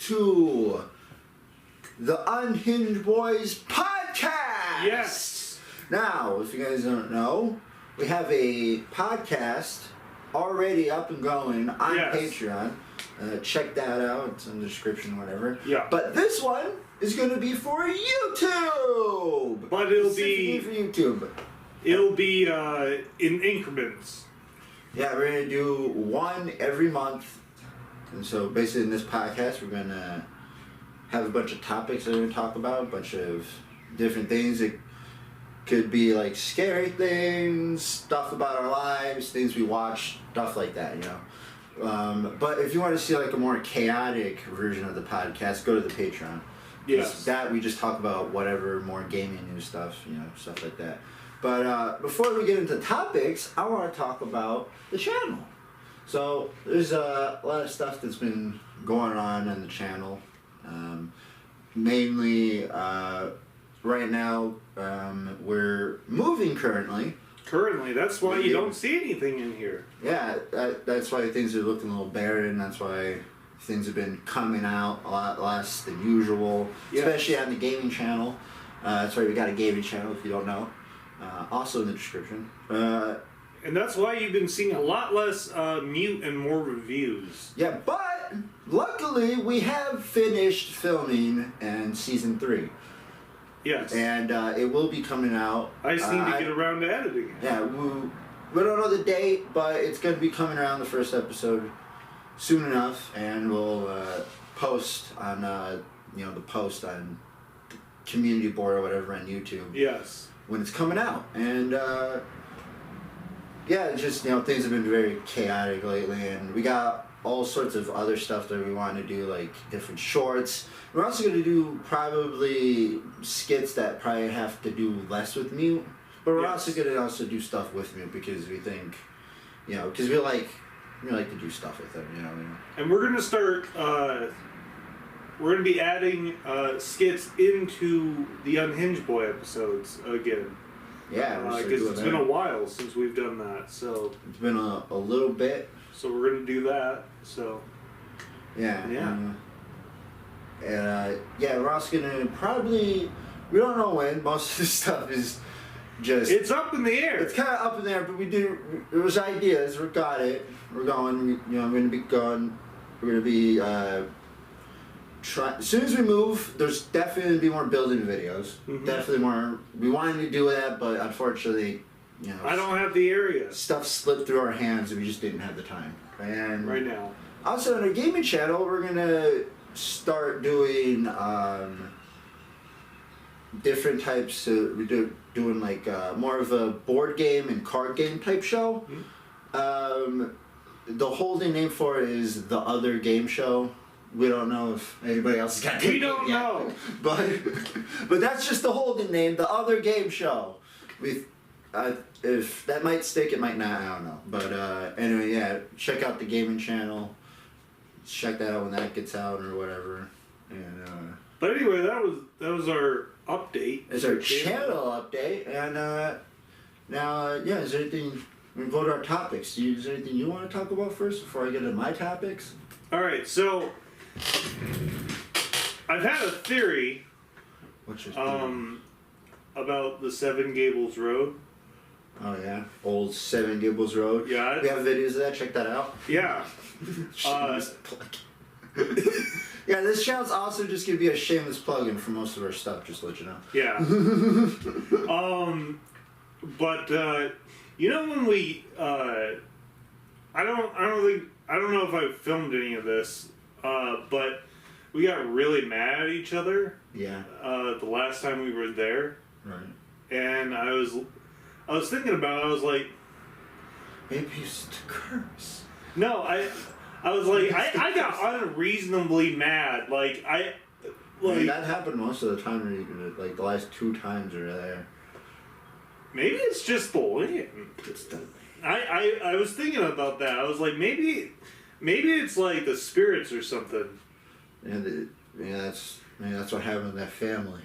to the Unhinged Boys podcast. Yes. Now, if you guys don't know, we have a podcast already up and going on Patreon. Check that out. It's in the description, whatever. Yeah. But this one is going to be for YouTube. But it'll be for YouTube. It'll be in increments. Yeah, we're going to do one every month. And so basically in this podcast, we're going to have a bunch of topics that we're going to talk about, a bunch of different things. It could be like scary things, stuff about our lives, things we watch, stuff like that, you know. But if you want to see like a more chaotic version of the podcast, go to the Patreon. Yes. That we just talk about whatever more gaming news stuff, you know, stuff like that. But before we get into topics, I want to talk about the channel. So there's a lot of stuff that's been going on the channel. Mainly right now we're moving currently. Currently, that's why you don't see anything in here. Yeah, that's why things are looking a little barren. That's why things have been coming out a lot less than usual, especially on the gaming channel. That's why we got a gaming channel if you don't know. Also in the description. And that's why you've been seeing a lot less mute and more reviews. Yeah, but luckily we have finished filming in season 3. Yes. And it will be coming out. I just need to get around to editing it. Yeah, we don't know the date, but it's going to be coming around the first episode soon enough, and we'll post on the post on the community board or whatever on YouTube. Yes. When it's coming out, and just things have been very chaotic lately, and we got all sorts of other stuff that we want to do, like different shorts. We're also going to do probably skits that probably have to do less with mute, but we're also going to do stuff with mute because we think, because we like to do stuff with them, And we're going to start. We're going to be adding skits into the Unhinged Boy episodes again. Yeah, because it's been a while since we've done that. So it's been a little bit. So we're going to do that. So yeah. Yeah. We're also going to probably, we don't know when. Most of the stuff is just. It's up in the air. It's kind of up in the air, but there was ideas. We got it. We're going. I'm going to be gone. We're going to be. As soon as we move, there's definitely going to be more building videos. Mm-hmm. Definitely more. We wanted to do that, but unfortunately, I don't have the area. Stuff slipped through our hands, and we just didn't have the time. And right now. Also, on our gaming channel, we're going to start doing different types of. We're doing like more of a board game and card game type show. Mm-hmm. The holding name for it is The Other Game Show. We don't know if anybody else has got that. We don't know. But that's just the holding name, The Other Game Show. If that might stick, it might not, I don't know. But anyway, check out the gaming channel. Check that out when that gets out or whatever. And but anyway, that was our update. It's our channel update. And now, is there anything, we go to our topics. Is there anything you want to talk about first before I get into my topics? Alright, so I've had a theory. What's your theory? About the Seven Gables Road. Oh yeah, old Seven Gables Road. Yeah, we have videos of that. Check that out. Yeah. Yeah, this channel's also just gonna be a shameless plug-in for most of our stuff. Just to let you know. Yeah. But when we I don't know if I filmed any of this, but we got really mad at each other. Yeah. The last time we were there. Right. And I was thinking about it, I was like, maybe you used to curse. No, I was like, I got unreasonably mad. I mean, that happened most of the time. Like the last 2 times we were there. Maybe it's just the wind. It's the. I was thinking about that. I was like, maybe it's like the spirits or something. That's what happened in that family.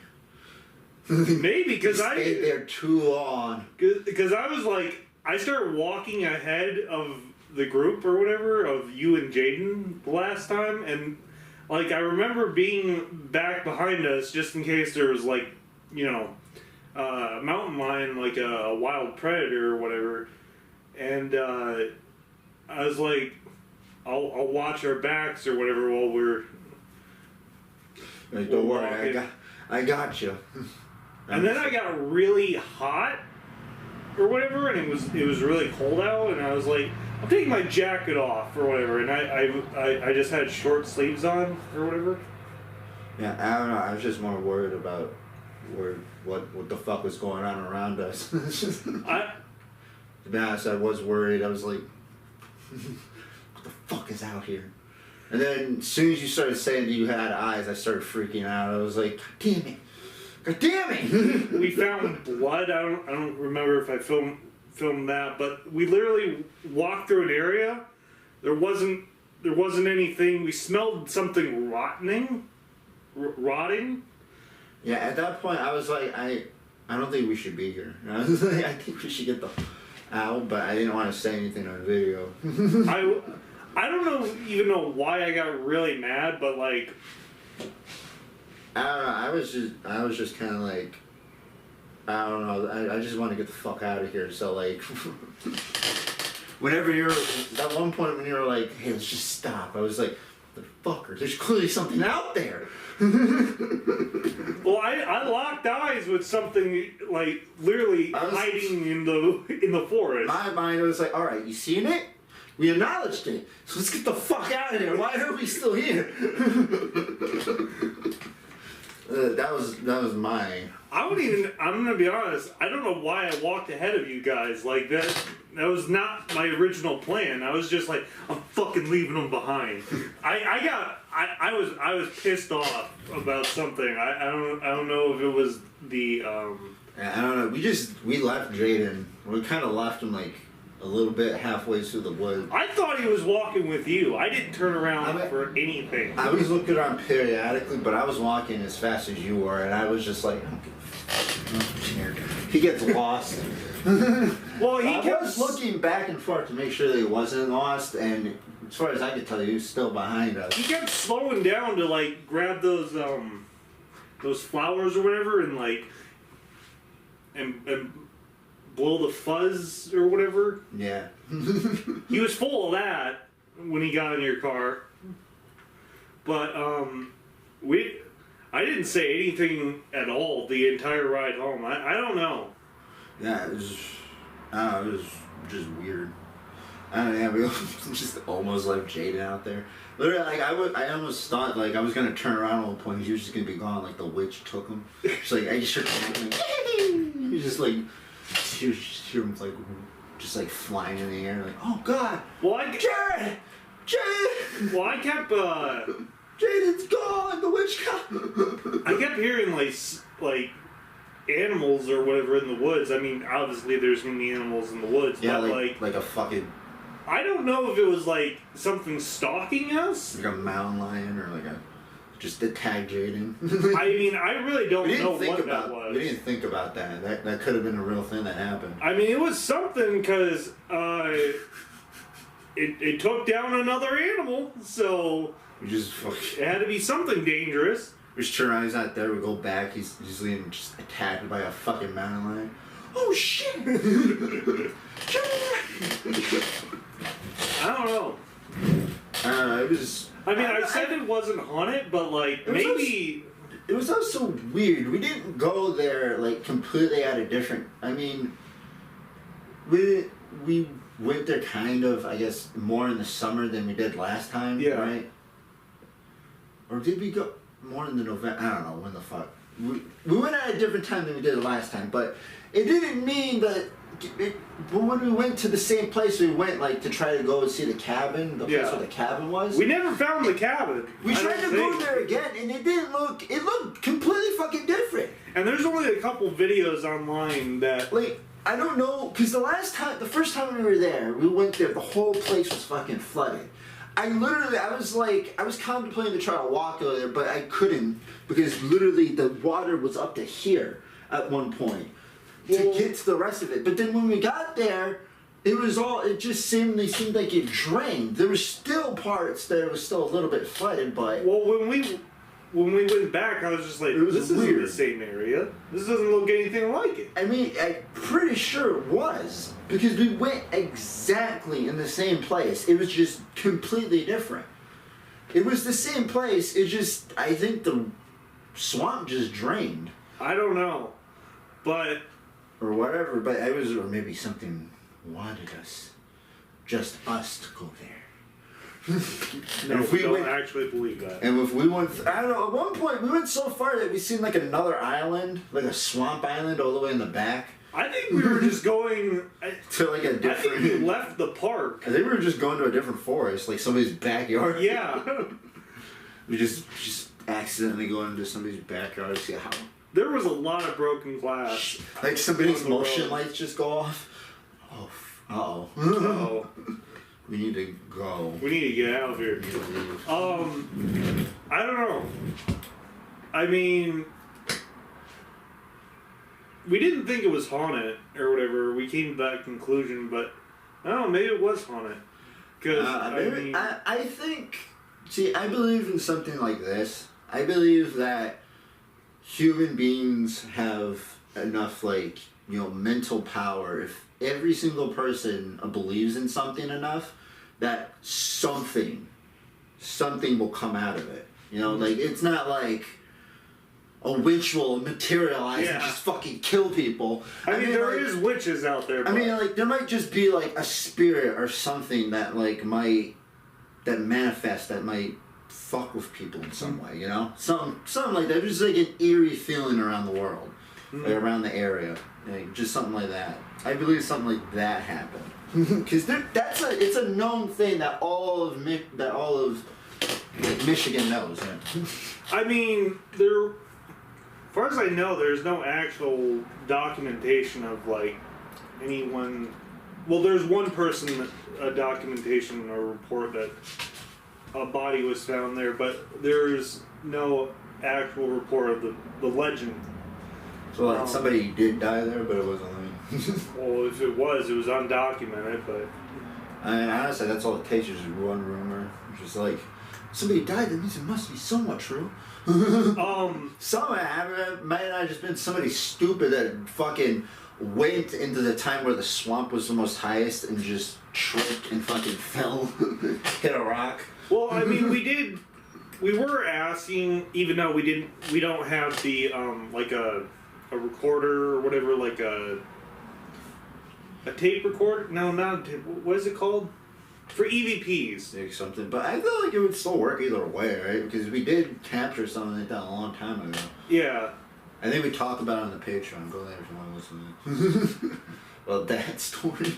Maybe because I stayed there too long. Because I was like, I started walking ahead of the group or whatever of you and Jaden the last time, and like, I remember being back behind us just in case there was, like, you know, a mountain lion, like a wild predator or whatever. And I was like, I'll watch our backs or whatever while we're. Like, don't worry, I got you. And then I got really hot or whatever, and it was really cold out, and I was like, I'm taking my jacket off or whatever, and I just had short sleeves on or whatever. Yeah, I don't know. I was just more worried about what the fuck was going on around us. To be honest, I was worried. I was like, what the fuck is out here? And then as soon as you started saying that you had eyes, I started freaking out. I was like, God damn it. God damn it! We found blood. I don't remember if I filmed that, but we literally walked through an area. There wasn't anything. We smelled something rotting. Yeah, at that point I was like, I don't think we should be here. I was like, I think we should get the out, but I didn't want to say anything on video. I don't even know why I got really mad, but like. I don't know. I was just kind of like, I don't know. I just want to get the fuck out of here. So like, whenever that one point when you were like, hey, let's just stop. I was like, motherfucker, there's clearly something out there. Well, I locked eyes with something like literally hiding in the forest. My mind was like, all right, you seen it? We acknowledged it. So let's get the fuck out of here. Why are we still here? That was mine. I'm gonna be honest, I don't know why I walked ahead of you guys. Like that was not my original plan. I was just like, I'm fucking leaving them behind. I was pissed off about something. I don't know if it was the I don't know. We left Jaden. We kind of left him like a little bit halfway through the woods. I thought he was walking with you. I didn't turn around for anything. I was looking around periodically, but I was walking as fast as you were, and I was just like, he gets lost. Well, I was looking back and forth to make sure that he wasn't lost, and as far as I could tell, he was still behind us. He kept slowing down to like grab those flowers or whatever, and like and blow the fuzz or whatever. Yeah. He was full of that when he got in your car. But I didn't say anything at all the entire ride home. I don't know. Yeah, it was just weird. I don't know, we just almost left Jaden out there. Literally, like I almost thought like I was gonna turn around at one point. He was just gonna be gone. Like the witch took him. So like I just heard him. He was just like. You hear him like just like flying in the air, like, oh god! Well, Jared! Well, I kept Jaden's gone. The witch got. I kept hearing like animals or whatever in the woods. I mean, obviously there's gonna be animals in the woods, yeah, but like a fucking. I don't know if it was like something stalking us, like a mountain lion or like a. Just to tag Jaden. I mean, I really don't know what that was. We didn't think about that. That could have been a real thing that happened. I mean, it was something because it took down another animal, so we just it had to be something dangerous. We just turn around, he's not there. We go back. He's being just attacked by a fucking mountain lion. Oh shit! I don't know. It was. I mean, I said it wasn't haunted, but like maybe it was also weird. We didn't go there like completely at a different. I mean, we went there kind of, I guess, more in the summer than we did last time, yeah. Right? Or did we go more in the November? I don't know when the fuck. We went at a different time than we did last time, but it didn't mean that. But when we went to the same place, we went like to try to go and see the cabin, the place where the cabin was. We never found the cabin. We tried to go there again, and it didn't look. It looked completely fucking different. And there's only a couple videos online that like I don't know, because the first time we were there, we went there. The whole place was fucking flooded. I was contemplating to try to walk over there, but I couldn't because literally the water was up to here at one point. To get to the rest of it. But then when we got there, It just seemed like it drained. There was still parts that it was still a little bit flooded, but Well, when we went back, I was just like, this isn't the same area. This doesn't look anything like it. I mean, I'm pretty sure it was because we went exactly in the same place. It was just completely different. It was the same place. It just, I think the swamp just drained. I don't know, but or whatever. But it was, or maybe something wanted us, just us to go there. no, we don't actually believe that. And if we went, I don't know. At one point, we went so far that we seen like another island, like a swamp island, all the way in the back. I think we were just going to like a different. I think we left the park. I think we were just going to a different forest, like somebody's backyard. Yeah. We just accidentally go into somebody's backyard to see how. There was a lot of broken glass. Like somebody's motion lights just go off. Oh. Uh-oh. We need to go. We need to get out of here. I don't know. I mean, we didn't think it was haunted or whatever. We came to that conclusion, but I don't know, maybe it was haunted. Because I think. See, I believe in something like this. I believe that human beings have enough, like, mental power. If every single person believes in something enough, that something will come out of it. Like, it's not like a witch will materialize and just fucking kill people. I mean, there is witches out there. But I mean, like, there might just be, like, a spirit or something that, like, that manifests, that might fuck with people in some way, something like that. Just like an eerie feeling around the world, like around the area, like, just something like that. I believe something like that happened because it's a known thing that all of like, Michigan knows. Yeah. I mean, as far as I know, there's no actual documentation of like anyone. Well, there's one person, a documentation or report that a body was found there, but there's no actual report of the legend. So like somebody did die there, but it wasn't like... Well, if it was undocumented, but... I mean, honestly, that's all it takes is one rumor. It's just like, somebody died, that means it must be somewhat true. Somewhat happened. It might not have just been somebody stupid that fucking went into the time where the swamp was the most highest and just tripped and fucking fell, hit a rock. Well, I mean, we were asking, even though we don't have the, like a recorder or whatever, like a tape recorder? No, not a tape, what is it called? For EVPs. Like something, but I feel like it would still work either way, right? Because we did capture something like that a long time ago. Yeah. I think we talked about it on the Patreon. Go there if you want to listen to it. Well, that story.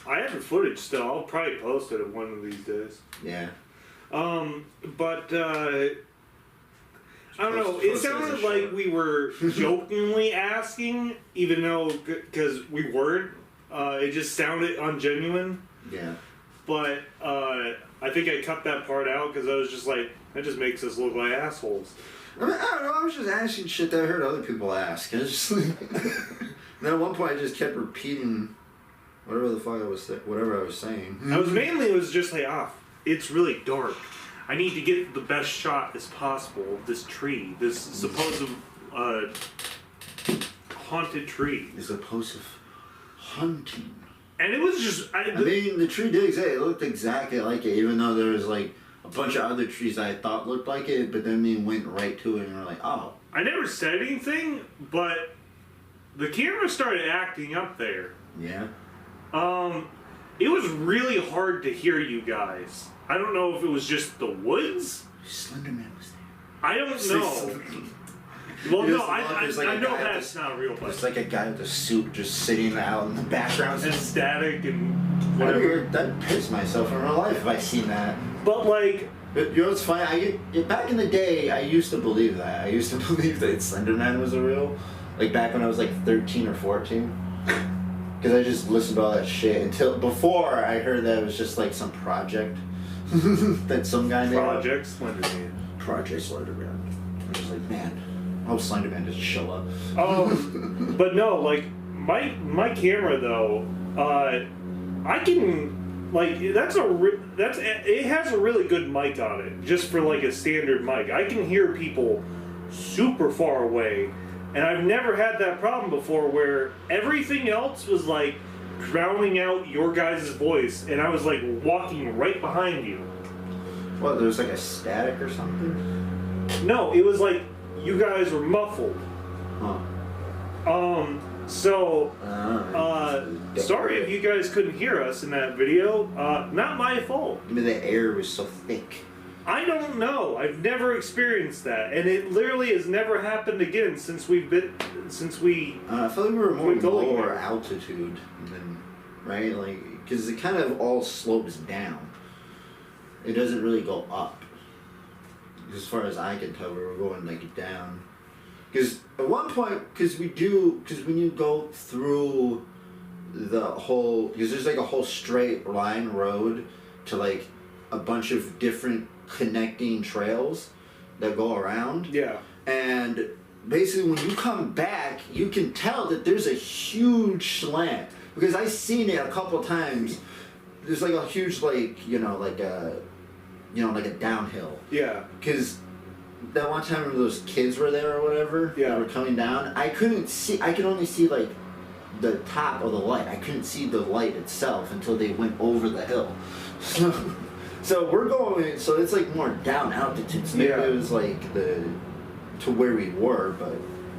I have the footage still. I'll probably post it one of these days. Yeah. But I don't know. It sounded like we were jokingly asking, even though, because we weren't. It just sounded ungenuine. Yeah. But I think I cut that part out because I was just like, that just makes us look like assholes. I mean, I don't know. I was just asking shit that I heard other people ask. And it's just like, then at one point I just kept repeating whatever the fuck I was saying. It was just like, it's really dark. I need to get the best shot as possible of this tree, this supposed haunted tree. As opposed to hunting. And it was just... I mean, the tree did exactly. It looked exactly like it, even though there was like a bunch of other trees I thought looked like it, but then we went right to it and we're like, oh. I never said anything, but the camera started acting up there. Yeah. It was really hard to hear you guys. I don't know if it was just the woods. Slenderman was there. I don't know. Well, no, I know that's not a real place. It's like a guy with a suit just sitting out in the background. And static and whatever. I'd piss myself in real life if I seen that. But like... What's funny? Back in the day, I used to believe that. I used to believe that Slenderman was a real. Like back when I was like 13 or 14. Because I just listened to all that shit until before I heard that it was just like some project that some guy made. Project Slenderman. Project Slenderman. I was like, man, I hope Slenderman doesn't show up. But no, like my camera though, I can, like, it has a really good mic on it, just for like a standard mic. I can hear people super far away, and I've never had that problem before where everything else was like drowning out your guys' voice, and I was like walking right behind you. What, there's like a static or something? No, it was like you guys were muffled. Huh. Sorry if you guys couldn't hear us in that video. Not my fault. I mean, the air was so thick. I don't know. I've never experienced that, and it literally has never happened again since we. I feel like we were more going lower there. altitude than, right? Like, because it kind of all slopes down. It doesn't really go up. As far as I can tell, we were going like down. Because at one point, because when you go through the whole, because there's like a whole straight line road to like a bunch of different connecting trails that go around. Yeah. And basically when you come back, you can tell that there's a huge slant. Because I've seen it a couple times. There's like a huge, like a downhill. Yeah. Because that one time when those kids were there or whatever, yeah, they were coming down, I could only see like the top of the light. I couldn't see the light itself until they went over the hill. So we're going, so it's like more down altitude. So maybe it was like to where we were, but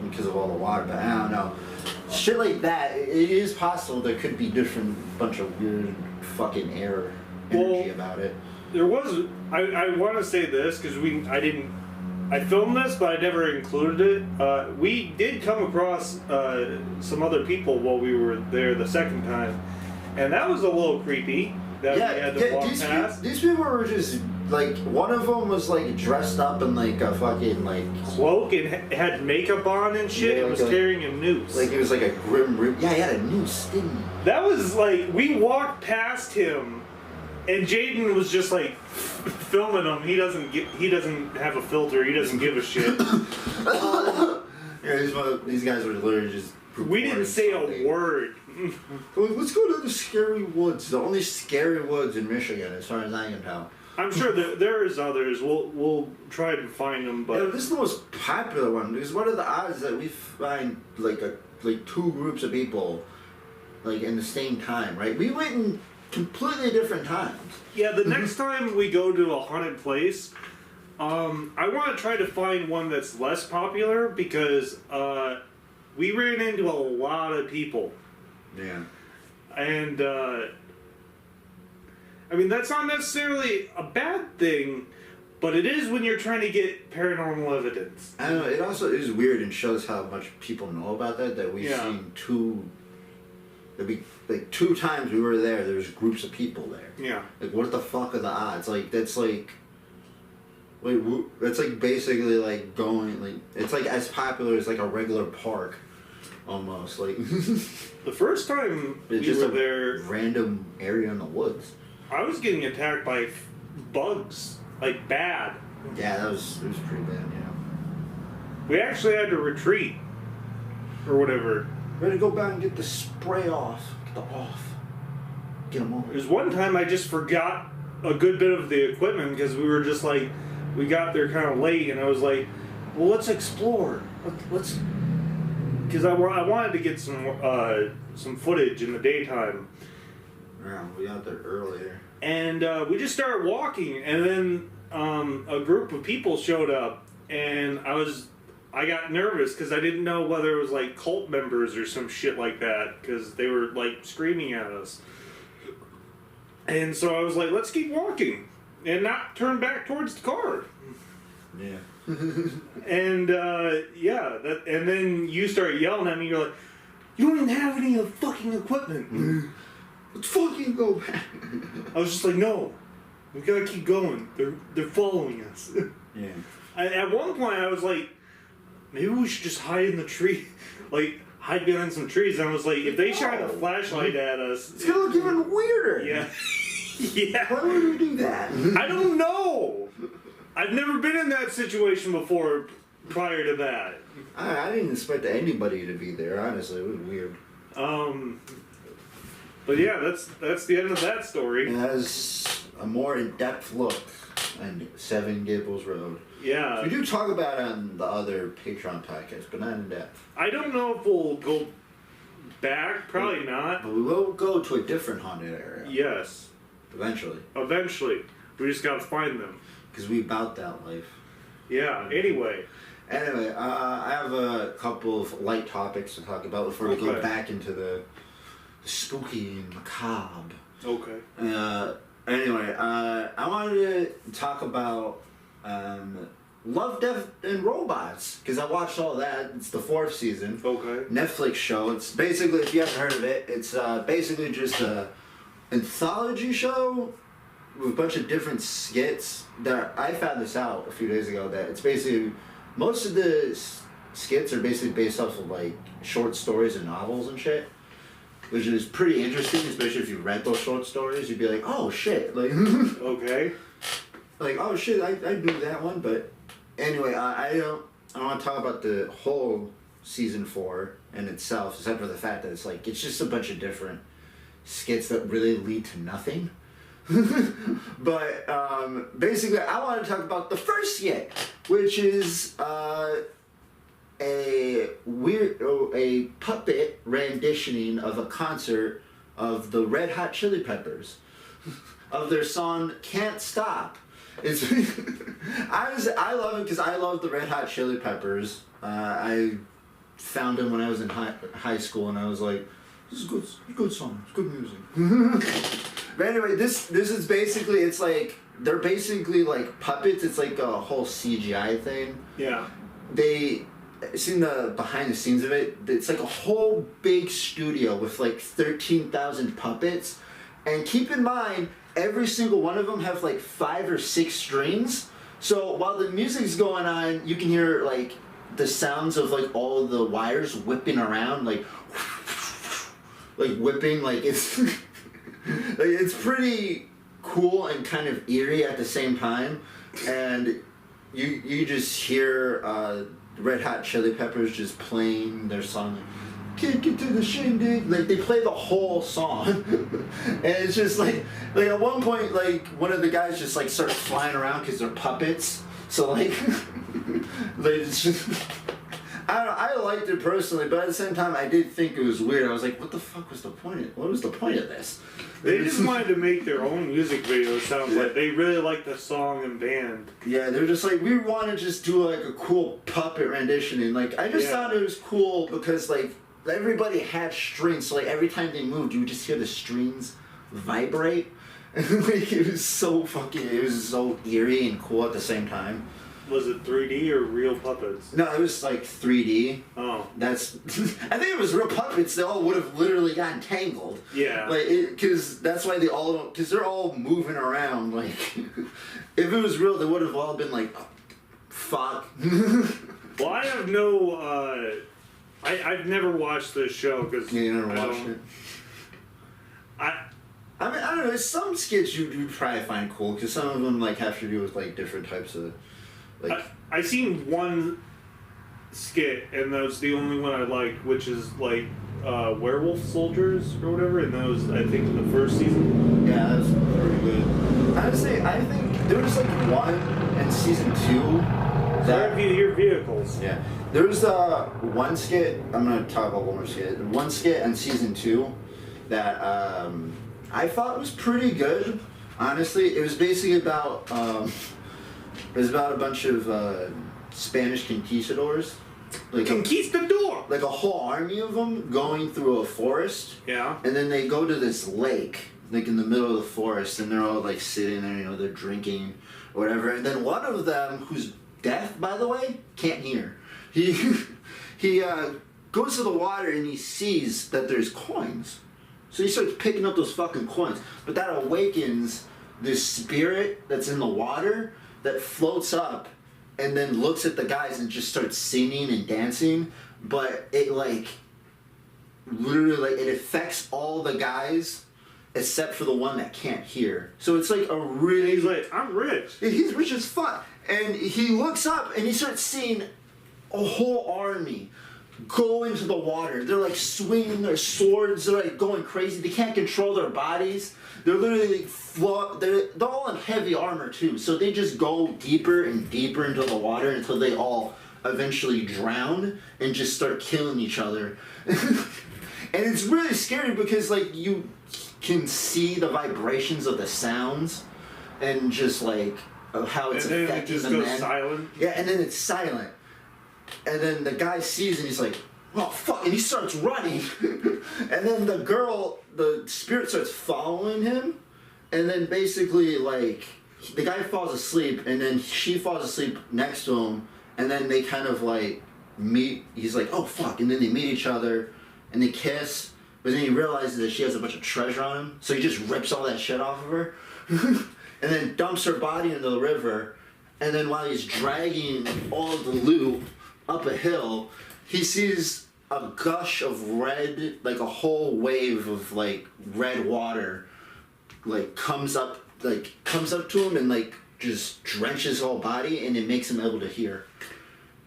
because of all the water, but I don't know. Shit like that, it is possible there could be different bunch of weird fucking air energy about it. There was, I want to say this because I filmed this, but I never included it. We did come across some other people while we were there the second time, and that was a little creepy that we had to walk past. These people were just, like, one of them was, like, dressed up in, like, a fucking, like... cloak and had makeup on and shit, and was carrying a noose. Like, it was like a grim... Yeah, he had a noose, didn't he? That was, like, we walked past him, and Jaden was just, like, filming him. He doesn't have a filter. He doesn't give a shit. Yeah, these guys were literally just... We didn't say a word. Let's go to the scary woods. The only scary woods in Michigan, as far as I can tell. I'm sure there's others. We'll try to find them, but... Yeah, this is the most popular one, because what are the odds that we find, like two groups of people, like, in the same time, right? We went in completely different times. Yeah, the next time we go to a haunted place, I want to try to find one that's less popular, because we ran into a lot of people. Yeah. And, I mean, that's not necessarily a bad thing, but it is when you're trying to get paranormal evidence. I don't know, it also is weird and shows how much people know about that we've seen two times we were there's groups of people there. Yeah. Like, what the fuck are the odds? Like, that's like basically like going, like, it's like as popular as like a regular park. Almost, like... The first time it's we just were a there... random area in the woods. I was getting attacked by bugs. Like, bad. Yeah, it was pretty bad, yeah. We actually had to retreat. Or whatever. Ready to go back and get the spray off. Get them off. There's one time I just forgot a good bit of the equipment because we were just like... We got there kind of late and I was like, well, let's explore. Let's... Because I wanted to get some footage in the daytime. Yeah, we got there earlier. And we just started walking, and then a group of people showed up, and I got nervous because I didn't know whether it was like cult members or some shit like that because they were like screaming at us. And so I was like, let's keep walking and not turn back towards the car. Yeah. And and then you start yelling at me. You're like, "You don't even have any fucking equipment. Let's fucking go back." I was just like, "No, we gotta keep going. They're following us." Yeah. At one point, I was like, "Maybe we should just hide in the tree, like hide behind some trees." And I was like, "If they shine a flashlight at us, it's gonna look even weirder." Yeah. Yeah. Why would we do that? I don't know. I've never been in that situation before prior to that. I didn't expect anybody to be there, honestly. It was weird. But yeah, that's the end of that story. It has a more in-depth look on Seven Gables Road. Yeah. We do talk about it on the other Patreon podcast, but not in depth. I don't know if we'll go back. Probably not. But we will go to a different haunted area. Yes. Eventually. Eventually. We just gotta find them. Because we about that life. Yeah, anyway. Anyway, I have a couple of light topics to talk about before we go back into the spooky and macabre. Okay. Anyway, I wanted to talk about Love, Death, and Robots, because I watched all that. It's the 4th season. Okay. Netflix show. It's basically, if you haven't heard of it, it's basically just a anthology show with a bunch of different skits. That I found this out a few days ago, that it's basically, most of the skits are basically based off of like short stories and novels and shit, which is pretty interesting, especially if you read those short stories. You'd be like, oh shit, like okay, like oh shit, I knew that one. But anyway, I want to talk about the whole season 4 in itself, except for the fact that it's just a bunch of different skits that really lead to nothing. But basically, I want to talk about the first skit, which is a puppet renditioning of a concert of the Red Hot Chili Peppers, of their song "Can't Stop." It's I love it because I love the Red Hot Chili Peppers. I found them when I was in high school, and I was like, this is good song, it's good music. But anyway, this is basically, it's like, they're basically like puppets. It's like a whole CGI thing. Yeah. Seen the behind the scenes of it. It's like a whole big studio with like 13,000 puppets. And keep in mind, every single one of them have like 5 or 6 strings. So while the music's going on, you can hear like the sounds of like all the wires whipping around, like whipping, like it's like, it's pretty cool and kind of eerie at the same time. And you just hear Red Hot Chili Peppers just playing their song, like, "Kick it to the shindig." Like, they play the whole song. And it's just like at one point, like, one of the guys just like starts flying around because they're puppets. So like they just I liked it personally, but at the same time, I did think it was weird. I was like, what the fuck was the point? What was the point of this? They just wanted to make their own music video. Sounds like they really liked the song and band. Yeah, they're just like, we want to just do like a cool puppet rendition, and like I just thought it was cool because like everybody had strings, so like every time they moved, you would just hear the strings vibrate, and like it was so eerie and cool at the same time. Was it 3D or real puppets? No, it was like 3D. Oh. That's. I think it was real puppets. They all would have literally gotten tangled. Yeah. Like, because that's why they all don't. Because they're all moving around. Like, if it was real, they would have all been like, oh, fuck. Well, I have no. I've never watched this show because. You never watched it? I mean, I don't know. Some skits you'd probably find cool because some of them like have to do with like different types of. Like, I seen one skit, and that's the only one I liked, which is like werewolf soldiers or whatever, and that was, I think, in the first season. Yeah, that was pretty good. Honestly, I think there was like one in season 2. That your vehicles. Yeah, there was one skit. I'm gonna talk about one more skit. One skit in season 2 that I thought was pretty good. Honestly, it was basically about. It was about a bunch of Spanish conquistadors. Like like a whole army of them going through a forest. Yeah. And then they go to this lake, like in the middle of the forest, and they're all like sitting there, you know, they're drinking or whatever. And then one of them, who's deaf, by the way, can't hear. He goes to the water and he sees that there's coins. So he starts picking up those fucking coins. But that awakens this spirit that's in the water that floats up and then looks at the guys and just starts singing and dancing. But it like literally like it affects all the guys except for the one that can't hear. So it's like a really... He's like, I'm rich. He's rich as fuck. And he looks up and he starts seeing a whole army go into the water. They're like swinging their swords. They're like going crazy. They can't control their bodies. They're literally they're all in heavy armor too. So they just go deeper and deeper into the water until they all eventually drown and just start killing each other. And it's really scary because like you can see the vibrations of the sounds and just like of how it's affecting it just the goes men. silent. Yeah, and then it's silent. And then the guy sees and he's like, oh fuck, and he starts running. And then the spirit starts following him. And then basically like the guy falls asleep and then she falls asleep next to him. And then they kind of like meet. He's like, oh fuck. And then they meet each other and they kiss. But then he realizes that she has a bunch of treasure on him. So he just rips all that shit off of her. And then dumps her body into the river. And then while he's dragging all of the loot up a hill, he sees a gush of red, like a whole wave of like red water, like comes up to him and like just drenches his whole body, and it makes him able to hear.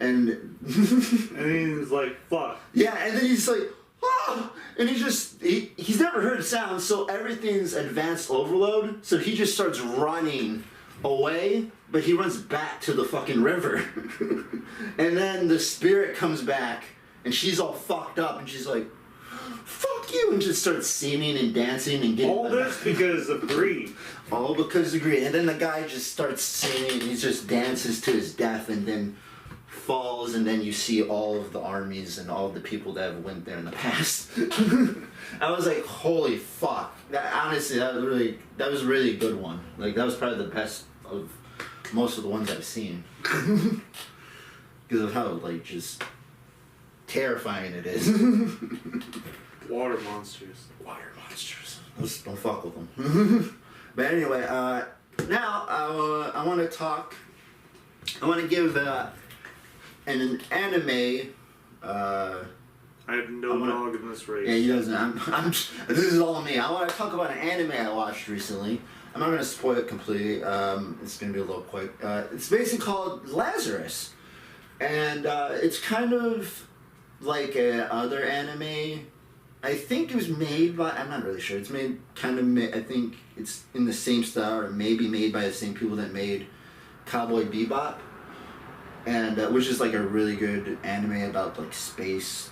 And and he's like, fuck. Yeah, and then he's like, oh! And he's never heard sound, so everything's advanced overload, so he just starts running away, but he runs back to the fucking river. And then the spirit comes back, and she's all fucked up, and she's like, fuck you, and just starts singing and dancing and getting... All this because of greed. All because of greed. And then the guy just starts singing, he just dances to his death, and then falls, and then you see all of the armies and all of the people that have went there in the past. I was like, holy fuck. Honestly, that was really a good one. Like, that was probably the best of most of the ones I've seen. Because of how, like, just terrifying it is. Water monsters. Water monsters. Let's don't fuck with them. But anyway, now I want to give an anime. I have no dog in this race. Yeah, he doesn't. This is all me. I want to talk about an anime I watched recently. I'm not going to spoil it completely. It's going to be a little quick. It's basically called Lazarus. And it's kind of like other anime. I think it was made by... I'm not really sure. It's made I think it's in the same style, or maybe made by the same people that made Cowboy Bebop. And which is like a really good anime about like space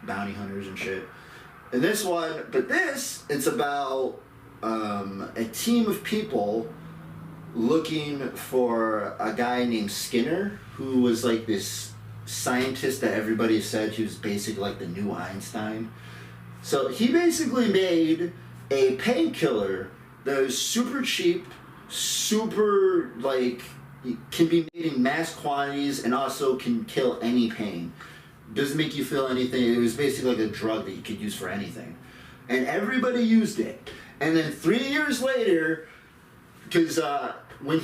bounty hunters and shit. And this one, it's about a team of people looking for a guy named Skinner, who was like this scientist that everybody said he was basically like the new Einstein. So he basically made a painkiller that was super cheap, super like, can be made in mass quantities and also can kill any pain. Doesn't make you feel anything. It was basically like a drug that you could use for anything. And everybody used it. And then 3 years later, because when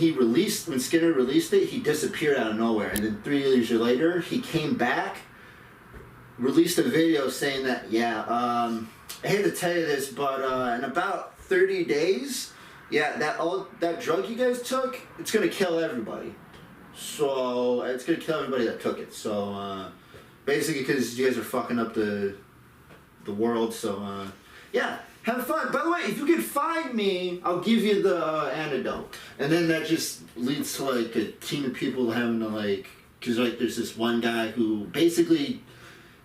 Skinner released it, he disappeared out of nowhere. And then 3 years later, he came back, released a video saying that, I hate to tell you this, but in about 30 days, that drug you guys took, it's going to kill everybody. So, it's going to kill everybody that took it. So, basically because you guys are fucking up the world, so, have fun. By the way, if you can find me, I'll give you the antidote. And then that just leads to, like, a team of people having to, like... Because, like, there's this one guy who basically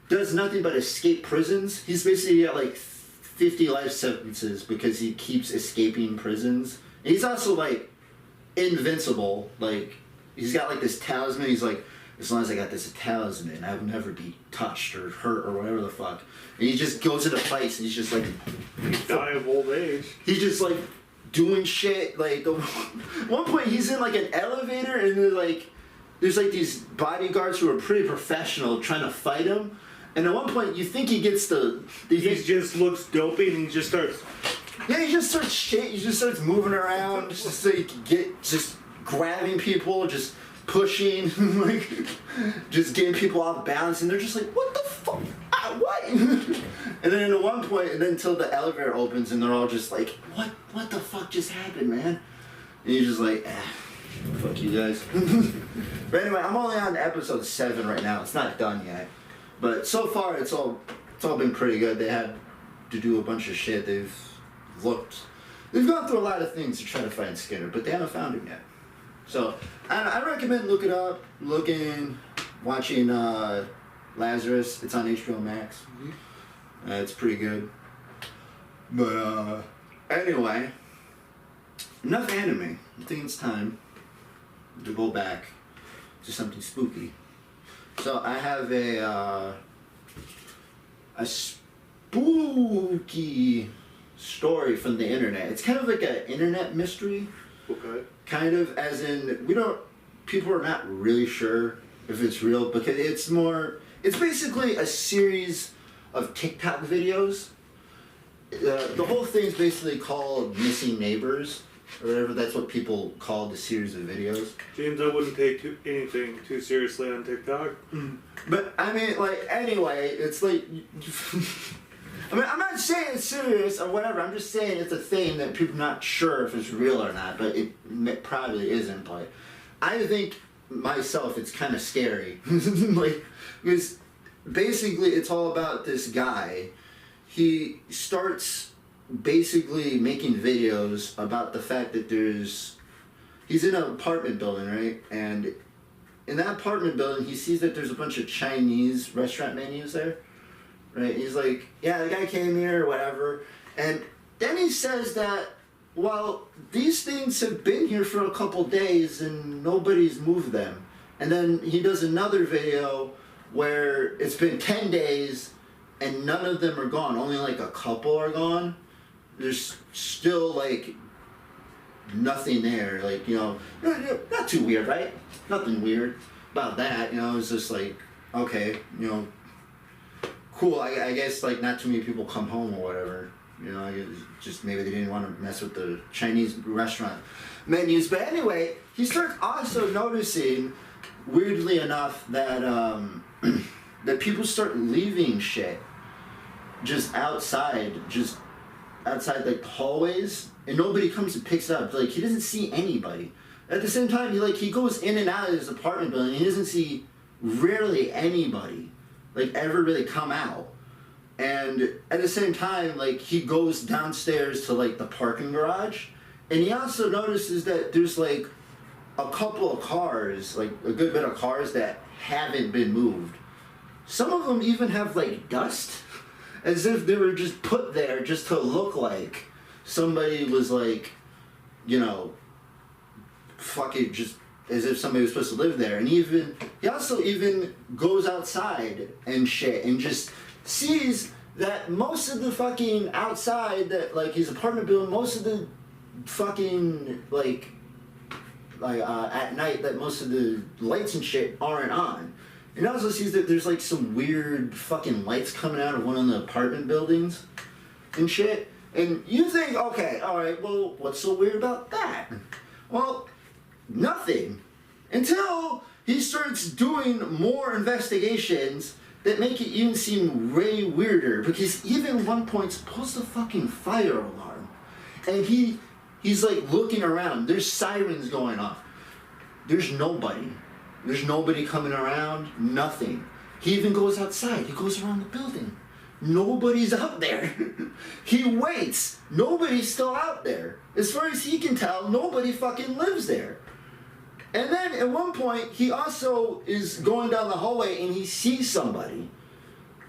does nothing but escape prisons. He's basically got, like, 50 life sentences because he keeps escaping prisons. And he's also, like, invincible. Like, he's got, like, this talisman. He's like, as long as I got this talisman, I will never be touched or hurt or whatever the fuck. And he just goes into place and he's just like... He die of old age. He's just like doing shit. Like, at one point he's in like an elevator and there's like these bodyguards who are pretty professional trying to fight him. And at one point you think he gets he just looks dopey and he just starts... Yeah, he just starts he just starts moving around, just grabbing people, just pushing, like, just getting people off balance, and they're just like, what the fuck? What? And then at one point, and then until the elevator opens, and they're all just like, what the fuck just happened, man? And you're just like, fuck you guys. But anyway, I'm only on episode 7 right now. It's not done yet. But so far, it's all been pretty good. They had to do a bunch of shit. They've gone through a lot of things to try to find Skinner, but they haven't found him yet. So I recommend watching Lazarus. It's on HBO Max. Mm-hmm. It's pretty good. But anyway, enough anime. I think it's time to go back to something spooky. So I have a spooky story from the internet. It's kind of like an internet mystery. Okay. Kind of, as in, people are not really sure if it's real, because it's basically a series of TikTok videos. The whole thing's basically called Missing Neighbors, or whatever. That's what people call the series of videos. James, I wouldn't take anything too seriously on TikTok. But, I mean, like, anyway, it's like... I mean, I'm not saying it's serious or whatever. I'm just saying it's a thing that people are not sure if it's real or not, but it probably isn't. But I think, myself, it's kind of scary. Like, because basically it's all about this guy. He starts basically making videos about the fact that he's in an apartment building, right? And in that apartment building, he sees that there's a bunch of Chinese restaurant menus there, right? He's like, yeah, the guy came here or whatever. And then he says that, well, these things have been here for a couple days and nobody's moved them. And then he does another video where it's been 10 days and none of them are gone. Only like a couple are gone. There's still like nothing there. Like, not too weird, right? Nothing weird about that. It's just like, okay, cool. I guess like not too many people come home or whatever. Just maybe they didn't want to mess with the Chinese restaurant menus. But anyway, he starts also noticing, weirdly enough, that that people start leaving shit just outside like the hallways, and nobody comes and picks it up. Like, he doesn't see anybody. At the same time, he goes in and out of his apartment building. He doesn't see rarely anybody, like, ever really come out. And at the same time, like, he goes downstairs to, like, the parking garage, and he also notices that there's, like, a couple of cars, like, a good bit of cars that haven't been moved. Some of them even have, like, dust, as if they were just put there just to look like somebody was, like, fucking just as if somebody was supposed to live there. And he also even goes outside and shit and just sees that most of the fucking outside, that, like, his apartment building, most of the fucking, at night, that most of the lights and shit aren't on. And also sees that there's, like, some weird fucking lights coming out of one of the apartment buildings and shit. And you think, okay, alright, well, what's so weird about that? Well, nothing. Until he starts doing more investigations that make it even seem way weirder. Because even at one point, supposed to fucking fire alarm. And he's like looking around. There's sirens going off. There's nobody. There's nobody coming around. Nothing. He even goes outside. He goes around the building. Nobody's out there. He waits. Nobody's still out there. As far as he can tell, nobody fucking lives there. And then at one point, he also is going down the hallway and he sees somebody.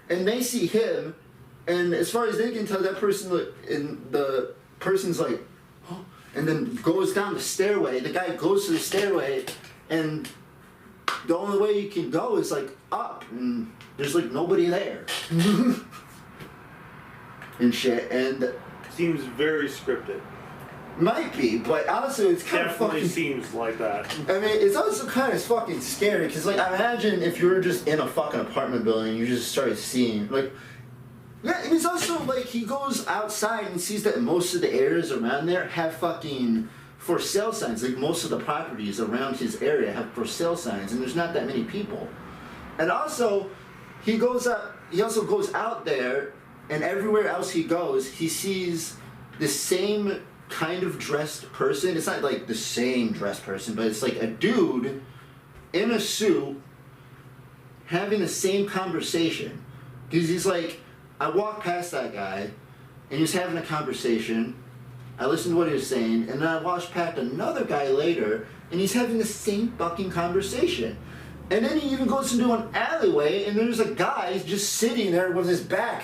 And they see him. And as far as they can tell, that person, and the person's like, oh, and then goes down the stairway. The guy goes to the stairway, and the only way you can go is like up, and there's like nobody there. And shit, and seems very scripted. Might be, but also it's kind of fucking... seems like that. I mean, it's also kind of fucking scary, because, like, I imagine if you were just in a fucking apartment building and you just started seeing, like... Yeah, and it's also, like, he goes outside and sees that most of the areas around there have fucking for sale signs. Like, most of the properties around his area have for sale signs, and there's not that many people. And also, he also goes out there, and everywhere else he goes, he sees the same kind of dressed person. It's not like the same dressed person, but it's like a dude in a suit having the same conversation. Because he's like, I walked past that guy, and he's having a conversation. I listened to what he was saying, and then I watched past another guy later, and he's having the same fucking conversation. And then he even goes into an alleyway, and there's a guy just sitting there with his back.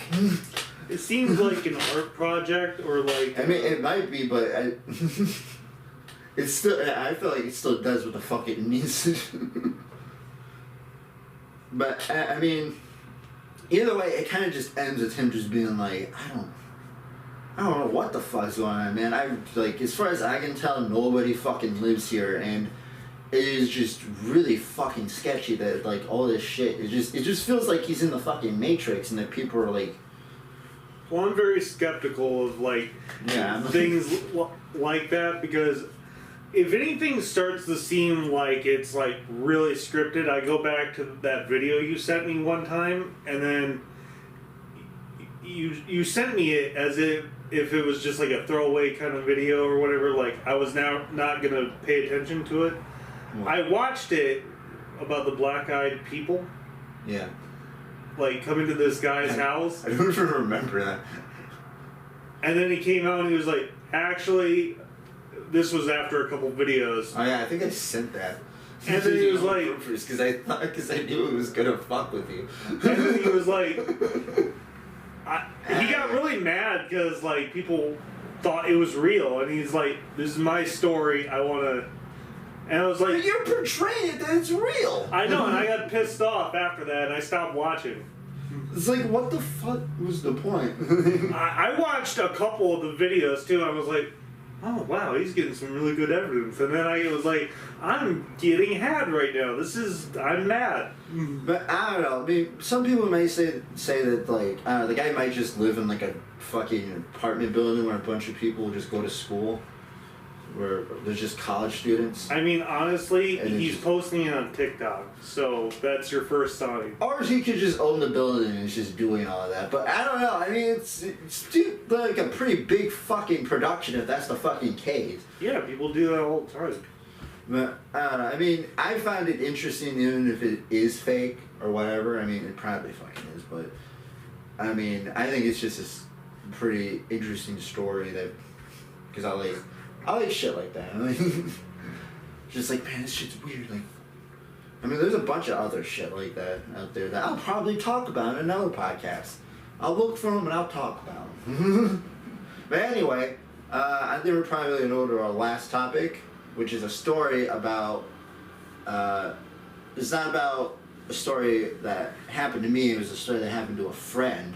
It seems like an art project, or like... I mean, it might be, but it's still... I feel like it still does what the fuck it needs to do. But, I mean, either way, it kind of just ends with him just being like, I don't know what the fuck's going on, man. As far as I can tell, nobody fucking lives here, and it is just really fucking sketchy that, like, all this shit, it just feels like he's in the fucking Matrix, and that people are like... Well, I'm very skeptical of, like, things like that, because if anything starts to seem like it's, like, really scripted, I go back to that video you sent me one time, and then you sent me it as if it was just like a throwaway kind of video or whatever, like I was now not going to pay attention to it. I watched it about the black-eyed people. Yeah. Like, coming to this guy's house. I don't even remember that. And then he came out and he was like, actually, this was after a couple videos. Oh yeah, I think I sent that. And then he was like... Because I knew it was going to fuck with you. And then he was like... he got really mad because, like, people thought it was real. And he's like, this is my story, I want to... And I was like... But you're portraying it that it's real! I know, and I got pissed off after that, and I stopped watching. It's like, what the fuck was the point? I watched a couple of the videos, too, and I was like, oh, wow, he's getting some really good evidence. And then I was like, I'm getting had right now. I'm mad. But I don't know. I mean, some people may say that, like, the guy might just live in, like, a fucking apartment building where a bunch of people just go to school. Where there's just college students. I mean, honestly, he's posting it on TikTok, so that's your first sign. Or he could just own the building and is just doing all of that. But I don't know. I mean, it's like a pretty big fucking production if that's the fucking case. Yeah, people do that all the time. But I don't know. I mean, I find it interesting even if it is fake or whatever. I mean, it probably fucking is, but I mean, I think it's just a pretty interesting story that because I like shit like that. I mean, just like, man, this shit's weird. Like, I mean, there's a bunch of other shit like that out there that I'll probably talk about in another podcast. I'll look for them and I'll talk about them. But anyway, I think we're probably going to go to our last topic, which is a story about. It's not about a story that happened to me. It was a story that happened to a friend.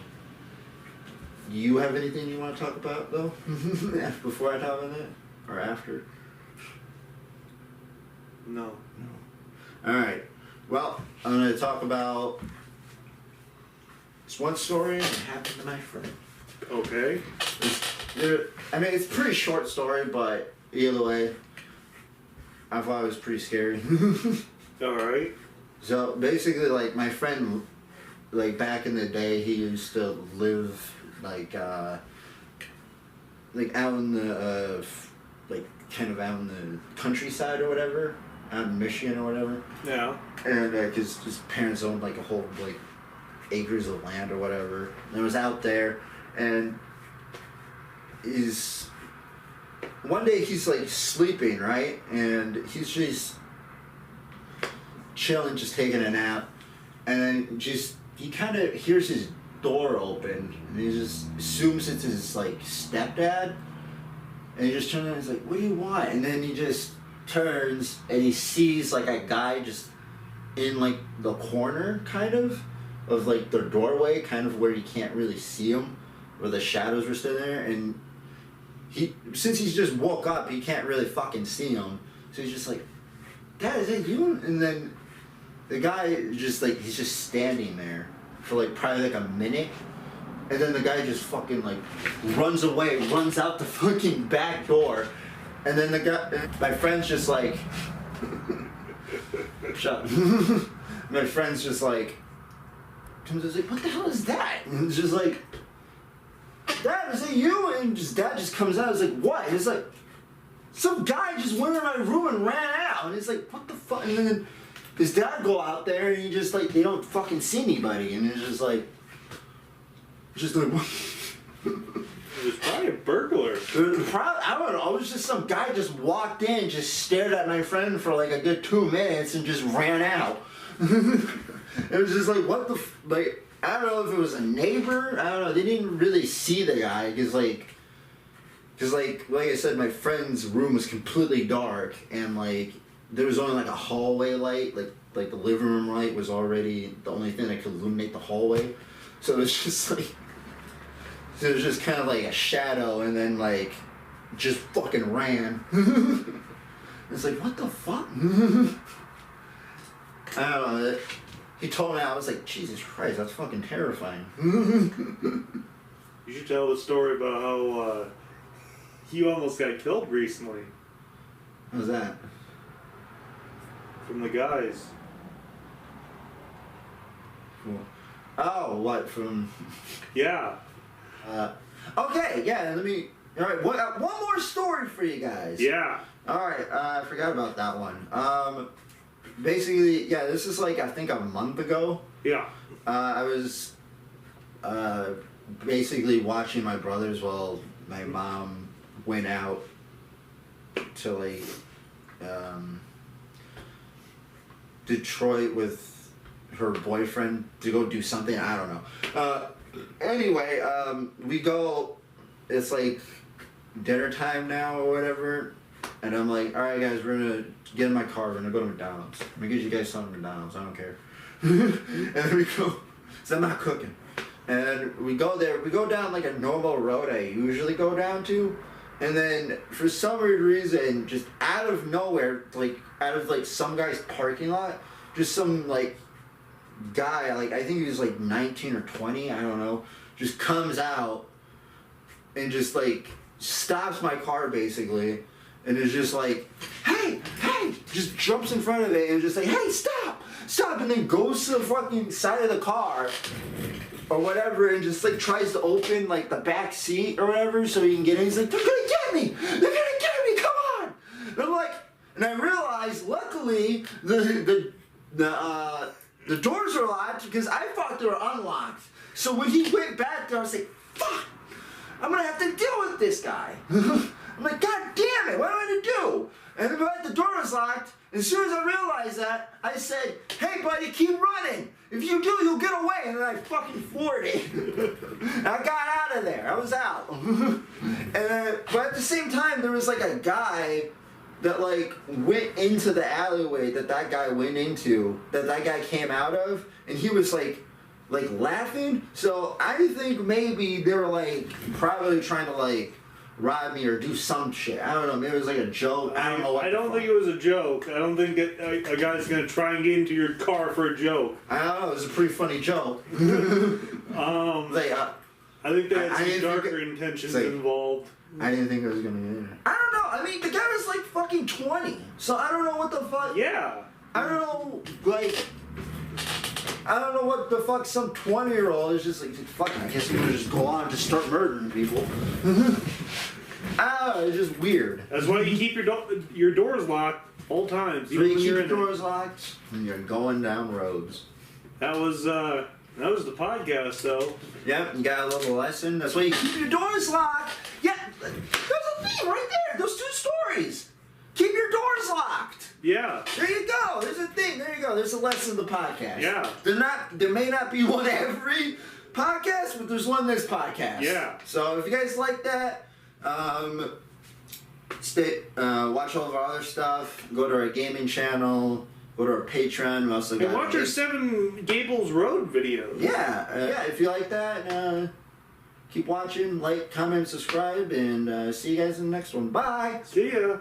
Do you have anything you want to talk about though? Before I talk about that? Or after? No. Alright. Well, I'm going to talk about this one story that happened to my friend. Okay. I mean, it's a pretty short story, but either way, I thought it was pretty scary. Alright. So, basically, like, my friend, like, back in the day, he used to live, like out in the, like, kind of out in the countryside or whatever, out in Michigan or whatever. Yeah. And because his parents owned like a whole like acres of land or whatever, and it was out there, and one day he's like sleeping, right, and he's just chilling, just taking a nap, and then he kind of hears his door open, and he just assumes it's his like stepdad. And he just turns around and he's like, what do you want? And then he just turns and he sees like a guy just in like the corner kind of like the doorway, kind of where you can't really see him, where the shadows were still there. And since he's just woke up, he can't really fucking see him. So he's just like, Dad, is that you? And then the guy just like, he's just standing there for like probably like a minute. And then the guy just fucking like runs away, runs out the fucking back door. And then my friend's just like, shut up. My friend's just like, comes and is like, what the hell is that? And it's just like, Dad, is it you? And Dad just comes out, he's like, what? And he's like, some guy just went in my room and ran out. And he's like, what the fuck? And then Because dad go out there and he just like, they don't fucking see anybody. And it's just like, what? It was probably a burglar. I don't know. It was just some guy just walked in, just stared at my friend for like a good 2 minutes and just ran out. It was just like, what the like, I don't know if it was a neighbor. I don't know. They didn't really see the guy because like I said, my friend's room was completely dark and like there was only like a hallway light, like the living room light was already the only thing that could illuminate the hallway. So it was just like, so it was just kind of like a shadow and then like just fucking ran. It's like, what the fuck? I don't know. He told me, I was like, Jesus Christ, that's fucking terrifying. You should tell the story about how you almost got killed recently. What was that? From the guys. Cool. Oh, what, from... Yeah. Okay, yeah, let me... Alright, one more story for you guys. Yeah. Alright, I forgot about that one. Basically, yeah, this is like, I think a month ago. Yeah. I was basically watching my brothers while my mom went out to like Detroit with her boyfriend to go do something. I don't know. Anyway, we go, it's like dinner time now or whatever. And I'm like, all right, guys, we're going to get in my car. We're going to go to McDonald's. I'm going to get you guys some McDonald's. I don't care. And we go, so I'm not cooking. And we go there. We go down like a normal road I usually go down to. And then for some weird reason, just out of nowhere, like out of like some guy's parking lot, just some like guy, like I think he was like 19 or 20, I don't know, just comes out and just like stops my car basically. And is just like, hey, just jumps in front of it and just like, hey, stop, and then goes to the fucking side of the car or whatever and just like tries to open like the back seat or whatever so he can get in. He's like, they're gonna get me, come on. And I'm like, and I realized luckily the doors are locked because I thought they were unlocked. So when he went back there, I was like, fuck, I'm gonna have to deal with this guy. I'm like, God damn it, what am I gonna do? And then the door was locked. And as soon as I realized that, I said, hey buddy, keep running. If you do, you'll get away. And then I fucking floored it. And I got out of there. I was out. But at the same time, there was like a guy that like went into the alleyway that guy went into, that guy came out of. And he was like laughing. So I think maybe they were like probably trying to like rob me or do some shit. I don't know. Maybe it was like a joke. I don't know what. I don't think it was a joke. I don't think a guy's gonna try and get into your car for a joke. I don't know. It was a pretty funny joke. I think they had some darker intentions involved. I didn't think it was gonna get in. I don't know. I mean, the guy was like fucking 20, so I don't know what the fuck. Yeah. I don't know. Like, I don't know what the fuck some 20-year-old is just like. Fuck. I guess you gonna just go on and just start murdering people. I don't know, it's just weird. That's why you keep your doors locked all times. So you keep your doors locked and you're going down roads. That was the podcast, though. Yep, you got a little lesson. That's why you keep your doors locked. Yeah, there's a theme right there. Those 2 stories. Keep your doors locked. Yeah. There you go. There's a thing. There you go. There's a lesson in the podcast. Yeah. There may not be one every podcast, but there's one this podcast. Yeah. So if you guys like that, watch all of our other stuff. Go to our gaming channel. Go to our Patreon. We also got watch our 7 Gables Road videos. Yeah. If you like that, keep watching. Like, comment, subscribe, and see you guys in the next one. Bye. See ya.